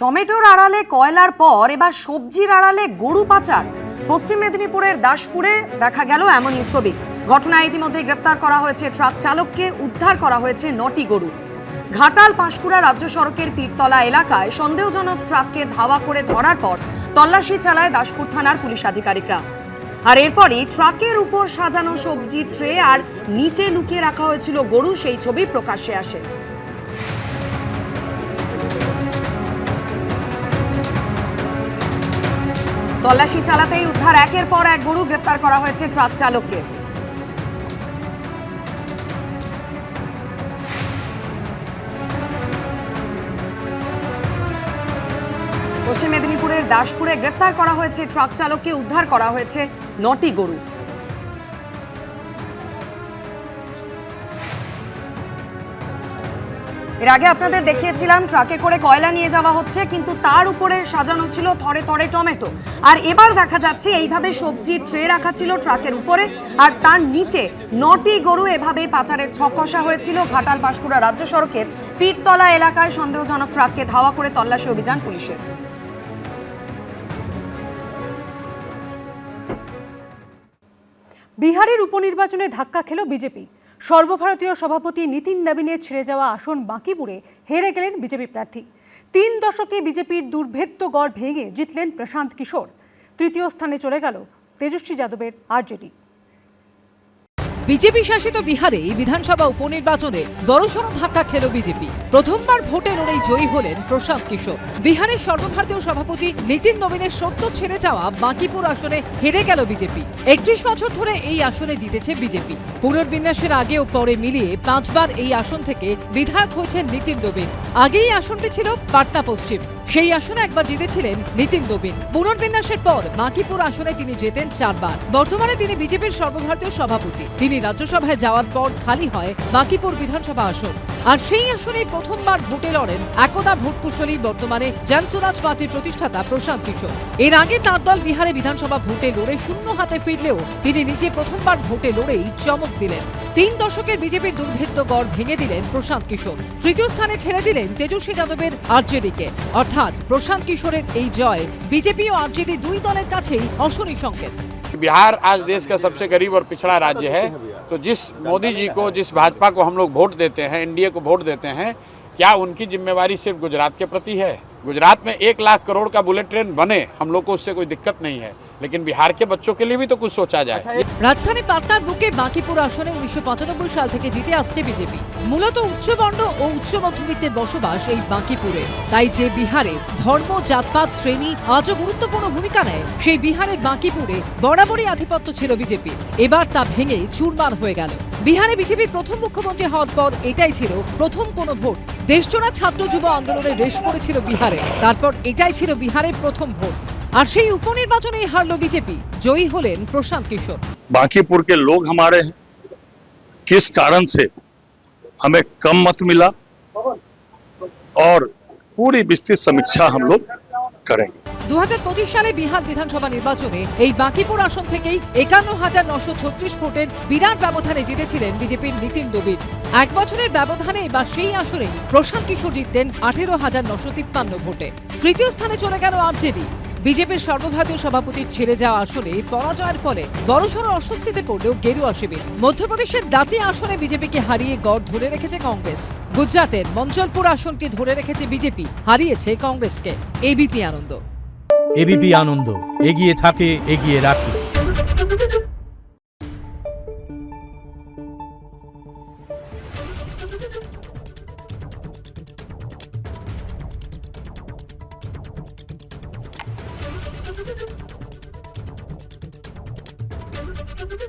টমেটোর আড়ালে কয়লার পর এবার সবজির আড়ালে গরু পাচার। পশ্চিম মেদিনীপুরের দাসপুরে দেখা গেল এমনই ছবি। ঘটনায় ইতিমধ্যে গ্রেফতার করা হয়েছে ট্রাক চালককে, উদ্ধার করা হয়েছে 9টি গরু। ঘাটাল পাঁশকুড়া রাজ্য সড়কের পীরতলা এলাকায় সন্দেহজনক ট্রাককে ধাওয়া করে ধরার পর তল্লাশি চালায় দাসপুর থানার পুলিশ আধিকারিকরা। আর এরপরই ট্রাকের উপর সাজানো সবজির ট্রে আর নিচে লুকিয়ে রাখা হয়েছিল গরু, সেই ছবি প্রকাশ্যে আসে। তল্লাশি চালাতেই উদ্ধার একের পর এক গরু, গ্রেফতার করা হয়েছে ট্রাক চালককে। পশ্চিম মেদিনীপুরের দাসপুরে গ্রেফতার করা হয়েছে ট্রাক চালককে, উদ্ধার করা হয়েছে 9টি গরু। এর আগে আপনাদের দেখিয়েছিলাম ট্রাকে করে কয়লা নিয়ে যাওয়া হচ্ছে, কিন্তু তার উপরে সাজানো ছিল থরে থরে টমেটো। আর এবার দেখা যাচ্ছে এইভাবে সবজির ট্রে রাখা ছিল ট্রাকের উপরে, আর তার নিচে 9টি গরু এভাবে পাচারের ছক কষা হয়েছিল। ঘাটাল পাঁশকুড়া রাজ্য সড়কের পীরতলা এলাকায় সন্দেহজনক ট্রাককে ধাওয়া করে তল্লাশি অভিযান পুলিশের। বিহারের উপনির্বাচনে ধাক্কা খেল বিজেপি। সর্বভারতীয় সভাপতি নীতিন নবীনের ছেড়ে যাওয়া আসন বাঁকিপুরে হেরে গেলেন বিজেপি প্রার্থী। 3 দশকে বিজেপির দুর্ভেদ্য গড় ভেঙে জিতলেন প্রশান্ত কিশোর। তৃতীয় স্থানে চলে গেল তেজস্বী যাদবের আরজেডি। বিজেপি শাসিত বিহারে বিধানসভা উপনির্বাচনে বড়সড় ধাক্কা খেল বিজেপি। প্রথমবার ভোটে লড়েই জয়ী হলেন প্রশান্ত কিশোর। বিহারের সর্বভারতীয় সভাপতি নীতিন নবীনের সদ্য ছেড়ে যাওয়া বাঁকিপুর আসনে হেরে গেল বিজেপি। 31 বছর ধরে এই আসনে জিতেছে বিজেপি। পুনর্বিন্যাসের আগে ও পরে মিলিয়ে 5 বার এই আসন থেকে বিধায়ক হয়েছেন নীতিন নবীন। আগে এই আসনটি ছিল পাটনা পশ্চিম, সেই আসনে একবার জিতেছিলেন নীতিন নবীন। পুনর্বিন্যাসের পর বাঁকিপুর আসনে তিনি জেতেন 4 বার। বর্তমানে তিনি বিজেপির সর্বভারতীয় সভাপতি। তিনি রাজ্যসভায় যাওয়ার পর খালি হয় বাঁকিপুর বিধানসভা আসন, আর সেই আসনে প্রথমবার ভোটে লড়েন একদা ভোটকুশলী বর্তমানে জনসুরাজ পার্টির প্রতিষ্ঠাতা প্রশান্ত কিশোর। এর আগে তার দল বিহারে বিধানসভা ভোটে লড়ে শূন্য হাতে ফিরলেও তিনি নিজে প্রথমবার ভোটে লড়েই চমক দিলেন। 3 দশকের বিজেপির দুর্ভেদ্য গড় ভেঙে দিলেন প্রশান্ত কিশোর। তৃতীয় স্থানে ঠেলে দিলেন তেজস্বী যাদবের আরজেডিকে। অর্থাৎ প্রশান্ত কিশোরের এই জয় বিজেপি ও আরজেডি দুই দলের কাছেই অশনি সংকেত। बिहार आज देश का सबसे गरीब और पिछड़ा राज्य है, तो जिस मोदी जी को, जिस भाजपा को हम लोग वोट देते हैं, एनडीए को वोट देते हैं, क्या उनकी जिम्मेवारी सिर्फ गुजरात के प्रति है? गुजरात में 1 लाख करोड़ का बुलेट ट्रेन बने, हम लोग को उससे कोई दिक्कत नहीं है, लेकिन बिहार के बच्चों के लिए भी तो कुछ सोचा जाए। রাজধানী পাটনার বুকে বাঁকিপুর আসনে 1995 সাল থেকে জিতে আসছে বিজেপি। মূলত উচ্চবর্ণ ও উচ্চ মধ্যবিত্তের বসবাস এই বাঁকিপুরে, তাই যে বিহারে ধর্ম, জাতপাত, শ্রেণী আজও গুরুত্বপূর্ণ ভূমিকা নেয়, সেই বিহারের বাঁকিপুরে বরাবরই আধিপত্য ছিল বিজেপির। এবার তা ভেঙে চুরমার হয়ে গেল। বিহারে বিজেপির প্রথম মুখ্যমন্ত্রী হওয়ার পর এটাই ছিল প্রথম কোনো ভোট। দেশজোড়া ছাত্র যুব আন্দোলনের রেশ পড়েছিল বিহারে, তারপর এটাই ছিল বিহারের প্রথম ভোট। আর সেই উপনির্বাচনেই হারল বিজেপি, জয়ী হলেন প্রশান্ত কিশোর। बांकीपुर के लोग हमारे किस कारण से हमें कम मत मिला और पूरी विस्तृत समीक्षा हम लोग करेंगे। 2025 সালে বিহার বিধানসভা নির্বাচনে এই বাঁকিপুর আসন থেকেই 51,936 ভোটের বিরাট ব্যবধানে জিতেছিলেন বিজেপির নীতিন নবীন। 1 বছরের ব্যবধানে এবার সেই আসনেই প্রশান্ত কিশোর জিততেন 18,953 ভোটে। তৃতীয় স্থানে চলে গেল আরজেডি। বিজেপির সর্বভারতীয় সভাপতির ছেড়ে যাওয়া আসনে পরাজয়ের ফলে বড়সড় অস্বস্তিতে পড়লেও গেরুয়া শিবির। মধ্যপ্রদেশের দাতি আসনে বিজেপিকে হারিয়ে গড় ধরে রেখেছে কংগ্রেস। গুজরাতের মঞ্চলপুর আসনটি ধরে রেখেছে বিজেপি, হারিয়েছে কংগ্রেসকে। এবিপি আনন্দ। এবিপি আনন্দ, এগিয়ে থাকে, এগিয়ে রাখে। Thank you.